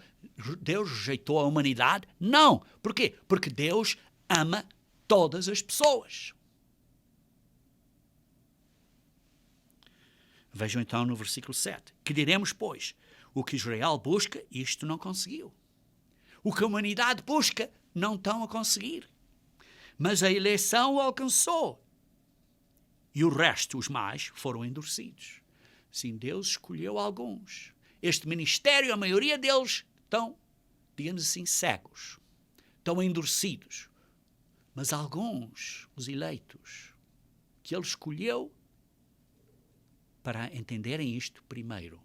Deus rejeitou a humanidade? Não. Por quê? Porque Deus ama todas as pessoas. Vejam então no versículo 7. Que diremos, pois? O que Israel busca, isto não conseguiu. O que a humanidade busca, não estão a conseguir. Mas a eleição o alcançou. E o resto, os mais, foram endurecidos. Sim, Deus escolheu alguns. Este ministério, a maioria deles, estão, digamos assim, cegos. Estão endurecidos. Mas alguns, os eleitos, que ele escolheu para entenderem isto primeiro.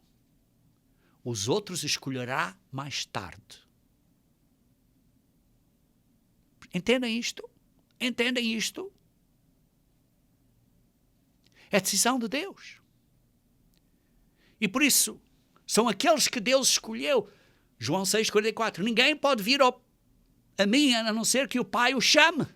Os outros escolherá mais tarde. Entendem isto? Entendem isto? É decisão de Deus. E por isso, são aqueles que Deus escolheu. João 6,44. Ninguém pode vir a mim, a não ser que o Pai o chame.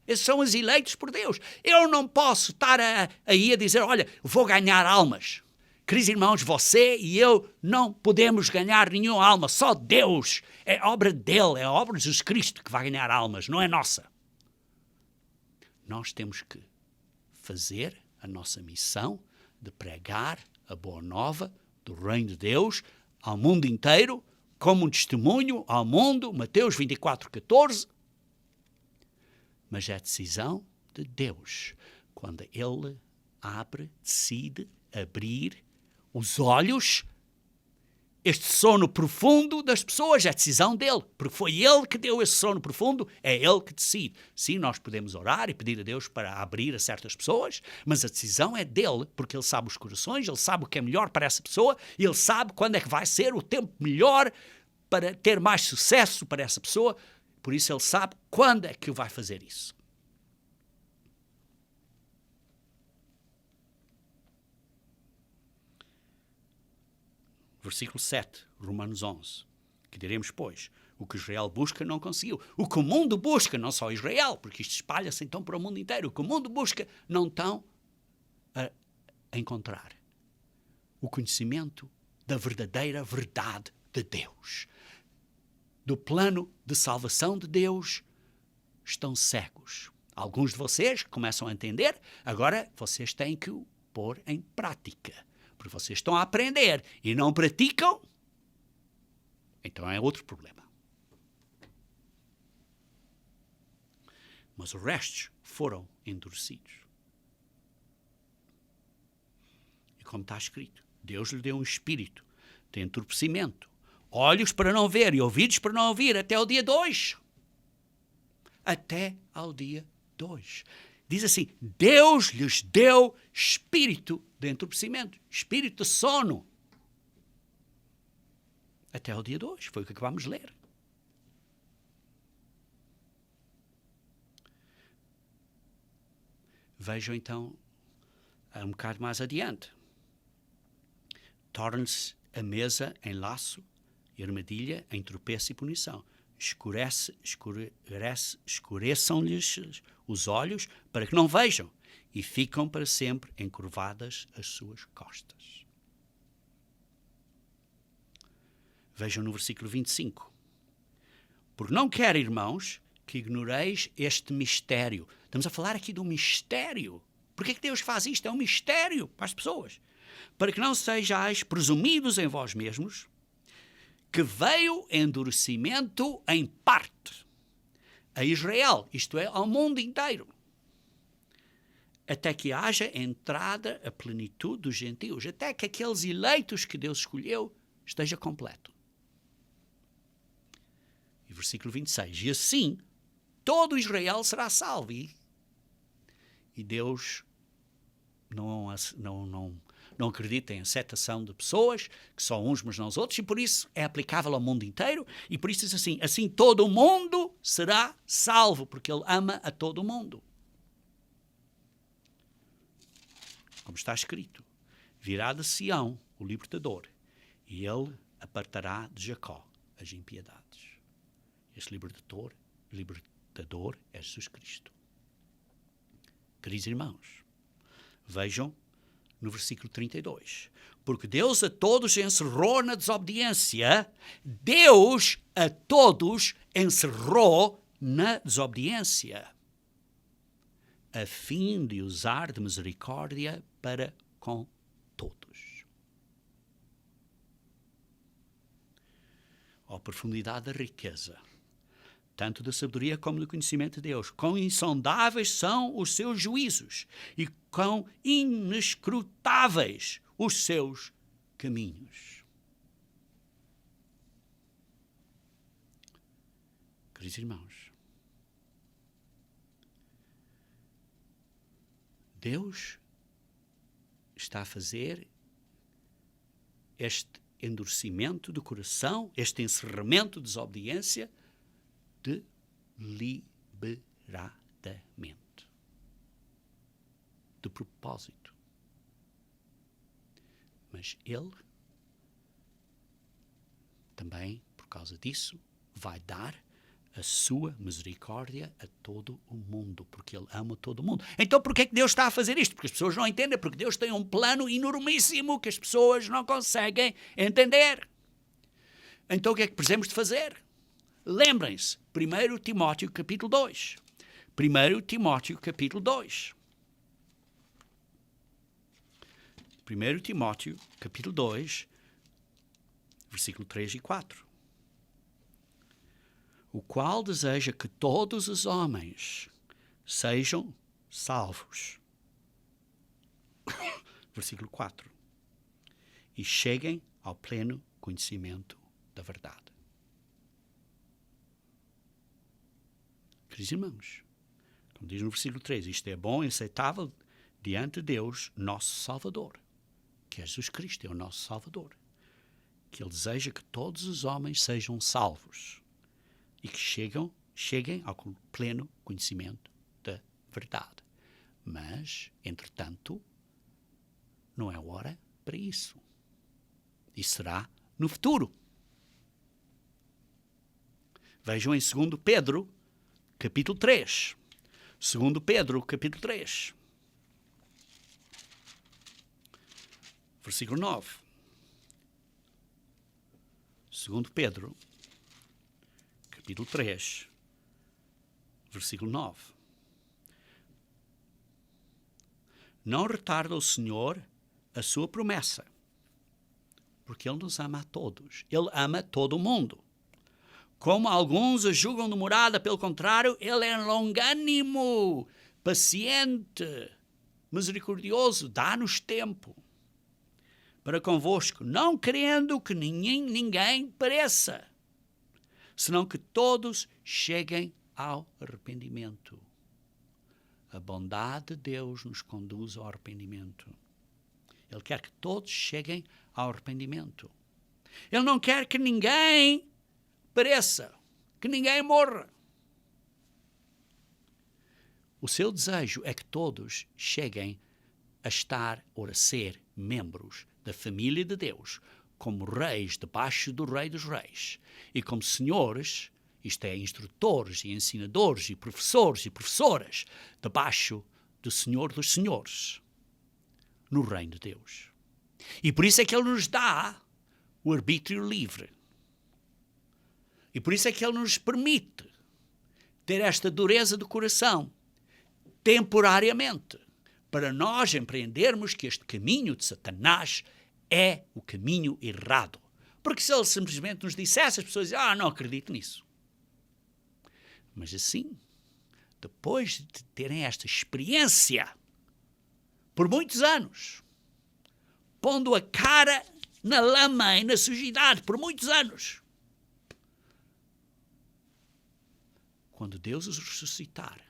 Esses são os eleitos por Deus. Eu não posso estar aí a dizer, olha, vou ganhar almas. Queridos irmãos, você e eu não podemos ganhar nenhuma alma. Só Deus. É obra dele, é obra de Jesus Cristo que vai ganhar almas, não é nossa. Nós temos que fazer a nossa missão de pregar a boa nova do reino de Deus ao mundo inteiro, como um testemunho ao mundo, Mateus 24,14. Mas é a decisão de Deus. Quando Ele decide abrir os olhos, este sono profundo das pessoas, é a decisão dele. Porque foi Ele que deu esse sono profundo, é Ele que decide. Sim, nós podemos orar e pedir a Deus para abrir a certas pessoas, mas a decisão é dele, porque Ele sabe os corações, Ele sabe o que é melhor para essa pessoa, e Ele sabe quando é que vai ser o tempo melhor para ter mais sucesso para essa pessoa. Por isso Ele sabe quando é que vai fazer isso. Versículo 7, Romanos 11. Que diremos, pois, o que Israel busca não conseguiu. O que o mundo busca, não só Israel, porque isto espalha-se então para o mundo inteiro. O que o mundo busca, não estão a encontrar. O conhecimento da verdadeira verdade de Deus. Do plano de salvação de Deus, estão cegos. Alguns de vocês começam a entender, agora vocês têm que o pôr em prática. Porque vocês estão a aprender e não praticam, então é outro problema. Mas os restos foram endurecidos. E como está escrito, Deus lhe deu um espírito de entorpecimento, olhos para não ver e ouvidos para não ouvir, até ao dia 2. Até ao dia 2. Diz assim, Deus lhes deu espírito de entorpecimento, espírito de sono. Até ao dia 2, foi o que acabamos de ler. Vejam então, um bocado mais adiante. Torne-se a mesa em laço e armadilha em tropeço e punição. Escureçam-lhes os olhos para que não vejam e ficam para sempre encurvadas as suas costas. Vejam no versículo 25. Porque não quero, irmãos, que ignoreis este mistério. Estamos a falar aqui de um mistério. Por que Deus faz isto? É um mistério para as pessoas. Para que não sejais presumidos em vós mesmos, que veio endurecimento em parte a Israel, isto é, ao mundo inteiro, até que haja entrada a plenitude dos gentios, até que aqueles eleitos que Deus escolheu esteja completo. E versículo 26, e assim todo Israel será salvo. E Deus não acredita em acetação de pessoas, que só uns, mas não os outros, e por isso é aplicável ao mundo inteiro, e por isso diz assim todo o mundo será salvo, porque Ele ama a todo o mundo. Como está escrito, virá de Sião o libertador, e Ele apartará de Jacó as impiedades. Este libertador é Jesus Cristo. Queridos irmãos, vejam no versículo 32. Porque Deus a todos encerrou na desobediência. Deus a todos encerrou na desobediência, a fim de usar de misericórdia para com todos. Ó profundidade da riqueza, tanto da sabedoria como do conhecimento de Deus. Quão insondáveis são os seus juízos e quão inescrutáveis os seus caminhos. Queridos irmãos, Deus está a fazer este endurecimento do coração, este encerramento de desobediência, deliberadamente, de propósito. Mas Ele também, por causa disso, vai dar a sua misericórdia a todo o mundo, porque Ele ama todo o mundo. Então, por que é que Deus está a fazer isto? Porque as pessoas não entendem, porque Deus tem um plano enormíssimo que as pessoas não conseguem entender. Então, o que é que precisamos de fazer? Lembrem-se, 1 Timóteo capítulo 2. 1 Timóteo capítulo 2. 1 Timóteo capítulo 2, versículo 3 e 4. O qual deseja que todos os homens sejam salvos. Versículo 4. E cheguem ao pleno conhecimento da verdade. Queridos irmãos, como diz no versículo 3, isto é bom e aceitável diante de Deus, nosso Salvador, que é Jesus Cristo, é o nosso Salvador, que Ele deseja que todos os homens sejam salvos e que cheguem ao pleno conhecimento da verdade. Mas, entretanto, não é hora para isso. Isso será no futuro. Vejam em 2 Pedro, capítulo 3. 2 Pedro, capítulo 3. Versículo 9. 2 Pedro, capítulo 3, versículo 9. Não retarda o Senhor a sua promessa, porque Ele nos ama a todos. Ele ama todo o mundo. Como alguns a julgam demorada, pelo contrário, Ele é longânimo, paciente, misericordioso, dá-nos tempo para convosco, não querendo que ninguém pereça, senão que todos cheguem ao arrependimento. A bondade de Deus nos conduz ao arrependimento. Ele quer que todos cheguem ao arrependimento. Ele não quer que ninguém pereça, que ninguém morra. O seu desejo é que todos cheguem a estar ou a ser membros da família de Deus, como reis debaixo do Rei dos Reis, e como senhores, isto é, instrutores e ensinadores e professoras, debaixo do Senhor dos Senhores, no reino de Deus. E por isso é que Ele nos dá o arbítrio livre. E por isso é que Ele nos permite ter esta dureza de coração, temporariamente, para nós empreendermos que este caminho de Satanás é o caminho errado. Porque se ele simplesmente nos dissesse, as pessoas diziam, não acredito nisso. Mas assim, depois de terem esta experiência, por muitos anos, pondo a cara na lama e na sujidade, por muitos anos, quando Deus os ressuscitar,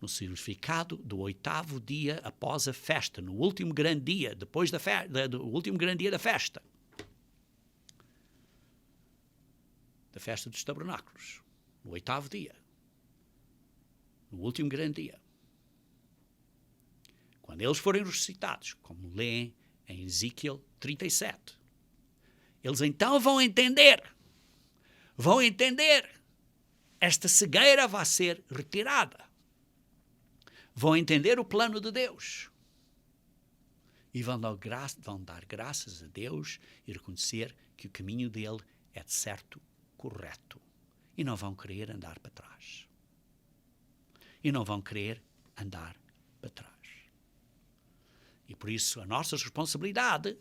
no significado do 8º dia após a festa, no último grande dia, depois do último grande dia da festa dos tabernáculos, no 8º dia, no último grande dia, quando eles forem ressuscitados, como leem em Ezequiel 37, eles então vão entender, esta cegueira vai ser retirada, vão entender o plano de Deus e vão dar graças a Deus e reconhecer que o caminho dele é de certo correto e não vão querer andar para trás. E por isso a nossa responsabilidade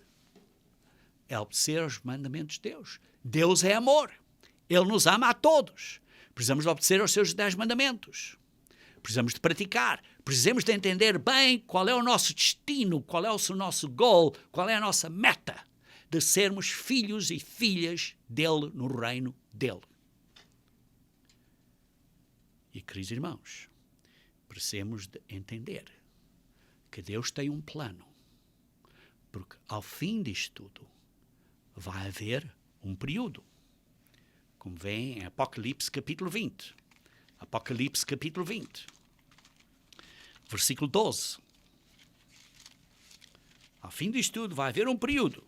é obedecer aos mandamentos de Deus. Deus é amor. Ele nos ama a todos. Precisamos de obedecer aos seus 10 mandamentos. Precisamos de praticar. Precisamos de entender bem qual é o nosso destino, qual é o nosso goal, qual é a nossa meta de sermos filhos e filhas dele no reino dele. E, queridos irmãos, precisamos de entender que Deus tem um plano, porque ao fim disto tudo vai haver um período, como vem em Apocalipse capítulo 20. Apocalipse capítulo 20, versículo 12. Ao fim disto tudo vai haver um período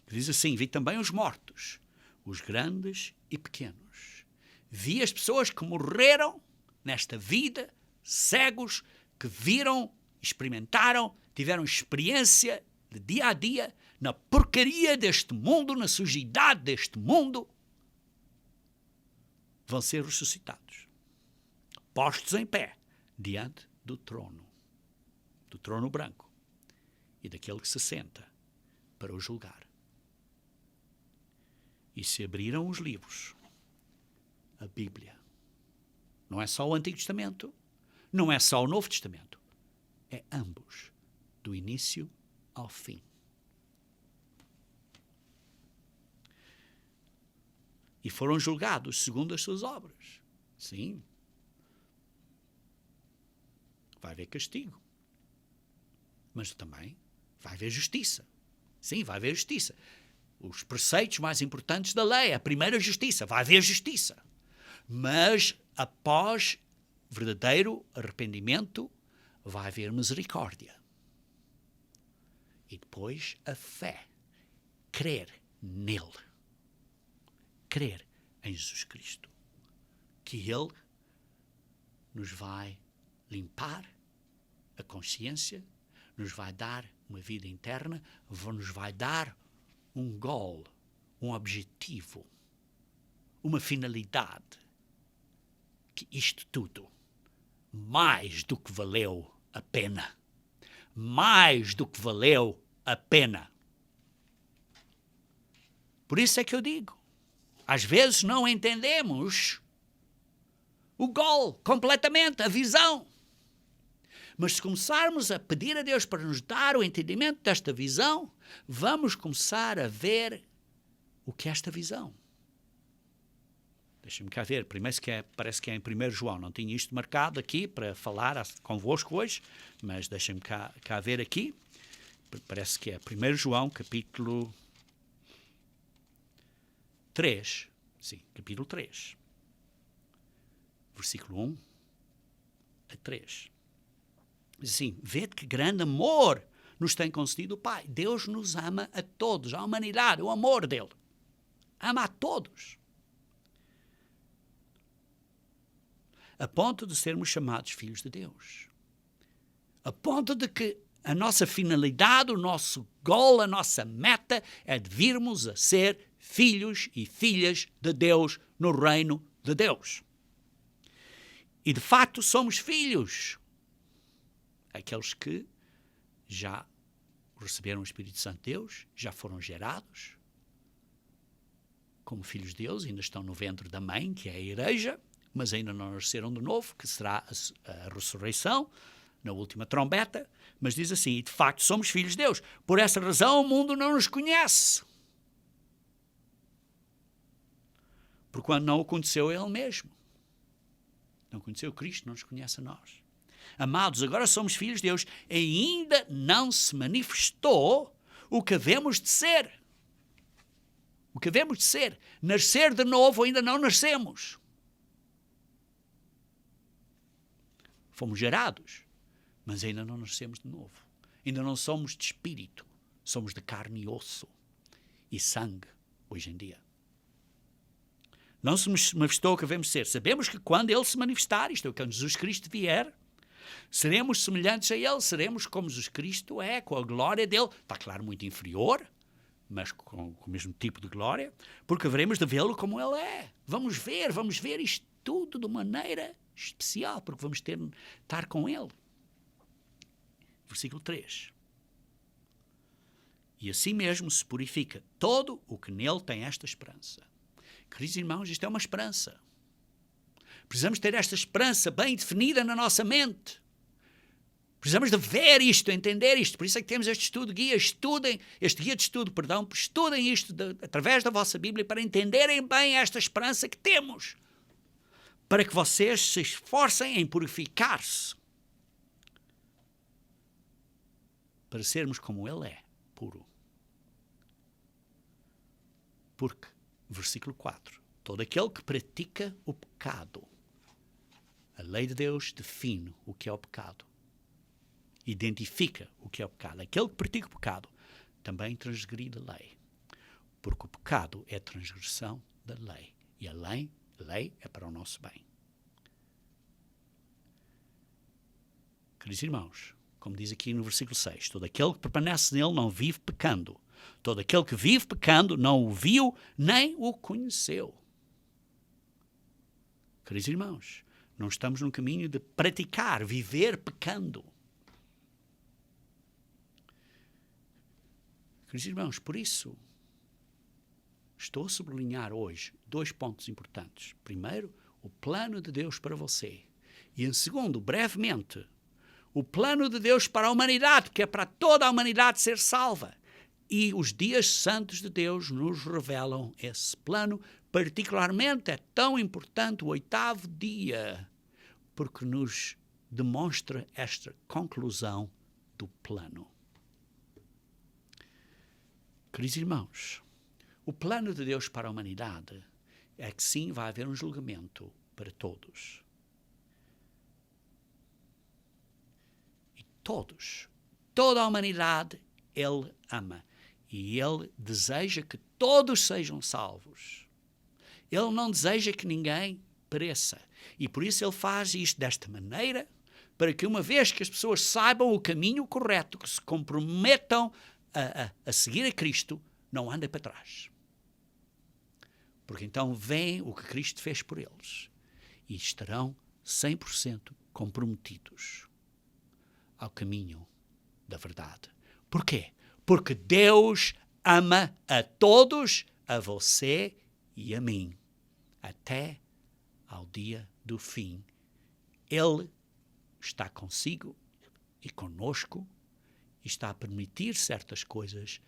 que diz assim: vi também os mortos, os grandes e pequenos. Vi as pessoas que morreram nesta vida, cegos, que viram, experimentaram, tiveram experiência de dia a dia, na porcaria deste mundo, na sujidade deste mundo, vão ser ressuscitados, postos em pé, diante do trono branco e daquele que se senta para o julgar. E se abriram os livros, a Bíblia, não é só o Antigo Testamento, não é só o Novo Testamento, é ambos, do início ao fim. E foram julgados segundo as suas obras. Sim. Vai haver castigo. Mas também vai haver justiça. Sim, vai haver justiça. Os preceitos mais importantes da lei, a primeira justiça, vai haver justiça. Mas após verdadeiro arrependimento, vai haver misericórdia. E depois a fé. Crer nele. Crer em Jesus Cristo. Que ele nos vai limpar a consciência, nos vai dar uma vida interna, nos vai dar um goal, um objetivo, uma finalidade. Que isto tudo, mais do que valeu a pena. Mais do que valeu a pena. Por isso é que eu digo, às vezes não entendemos o goal completamente, a visão. Mas se começarmos a pedir a Deus para nos dar o entendimento desta visão, vamos começar a ver o que é esta visão. Deixem-me cá ver, primeiro parece que é em 1 João, não tinha isto marcado aqui para falar convosco hoje, mas deixem-me cá ver aqui, parece que é 1 João, capítulo 3, sim, capítulo 3, versículo 1 a 3. Diz assim: vede que grande amor nos tem concedido o Pai. Deus nos ama a todos, a humanidade, o amor dele. Ama a todos. A ponto de sermos chamados filhos de Deus. A ponto de que a nossa finalidade, o nosso goal, a nossa meta é de virmos a ser filhos e filhas de Deus no reino de Deus. E de facto somos filhos. Aqueles que já receberam o Espírito Santo de Deus, já foram gerados como filhos de Deus, ainda estão no ventre da mãe, que é a igreja, mas ainda não nasceram de novo, que será a ressurreição, na última trombeta. Mas diz assim, e de facto somos filhos de Deus. Por essa razão o mundo não nos conhece. Porque quando não o conheceu ele mesmo, não conheceu Cristo, não nos conhece a nós. Amados, agora somos filhos de Deus, e ainda não se manifestou o que havemos de ser. O que havemos de ser. Nascer de novo, ainda não nascemos. Fomos gerados, mas ainda não nascemos de novo. Ainda não somos de espírito. Somos de carne e osso e sangue, hoje em dia. Não se manifestou o que devemos ser. Sabemos que quando Ele se manifestar, isto é, quando Jesus Cristo vier, seremos semelhantes a Ele, seremos como Jesus Cristo é, com a glória dEle. Está claro, muito inferior, mas com o mesmo tipo de glória, porque haveremos de vê-lo como Ele é. Vamos ver isto tudo de maneira especial, porque vamos estar com Ele. Versículo 3. E assim mesmo se purifica todo o que nele tem esta esperança. Queridos irmãos, isto é uma esperança. Precisamos ter esta esperança bem definida na nossa mente. Precisamos de ver isto, entender isto. Por isso é que temos este estudo guia. Estudem isto através da vossa Bíblia para entenderem bem esta esperança que temos. Para que vocês se esforcem em purificar-se. Para sermos como Ele é, puro. Porque, versículo 4, todo aquele que pratica o pecado, a lei de Deus define o que é o pecado. Identifica o que é o pecado. Aquele que pratica o pecado também transgredir a lei. Porque o pecado é a transgressão da lei. E a lei é para o nosso bem. Queridos irmãos, como diz aqui no versículo 6, todo aquele que permanece nele não vive pecando. Todo aquele que vive pecando não o viu nem o conheceu. Queridos irmãos, não estamos num caminho de praticar, viver pecando. Queridos irmãos, por isso, estou a sublinhar hoje 2 pontos importantes. Primeiro, o plano de Deus para você. E em segundo, brevemente, o plano de Deus para a humanidade, que é para toda a humanidade ser salva. E os dias santos de Deus nos revelam esse plano. Particularmente é tão importante o 8º dia, porque nos demonstra esta conclusão do plano. Queridos irmãos, o plano de Deus para a humanidade é que sim, vai haver um julgamento para todos. E toda a humanidade, Ele ama. E Ele deseja que todos sejam salvos. Ele não deseja que ninguém pereça. E por isso Ele faz isto desta maneira, para que uma vez que as pessoas saibam o caminho correto, que se comprometam a seguir a Cristo, não andem para trás. Porque então veem o que Cristo fez por eles e estarão 100% comprometidos ao caminho da verdade. Porquê? Porque Deus ama a todos, a você e a mim, até ao dia do fim. Ele está consigo e conosco e está a permitir certas coisas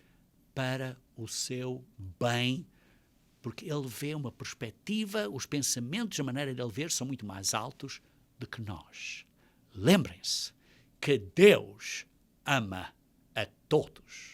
para o seu bem, porque Ele vê uma perspectiva, os pensamentos, a maneira de Ele ver são muito mais altos do que nós. Lembrem-se que Deus ama a todos.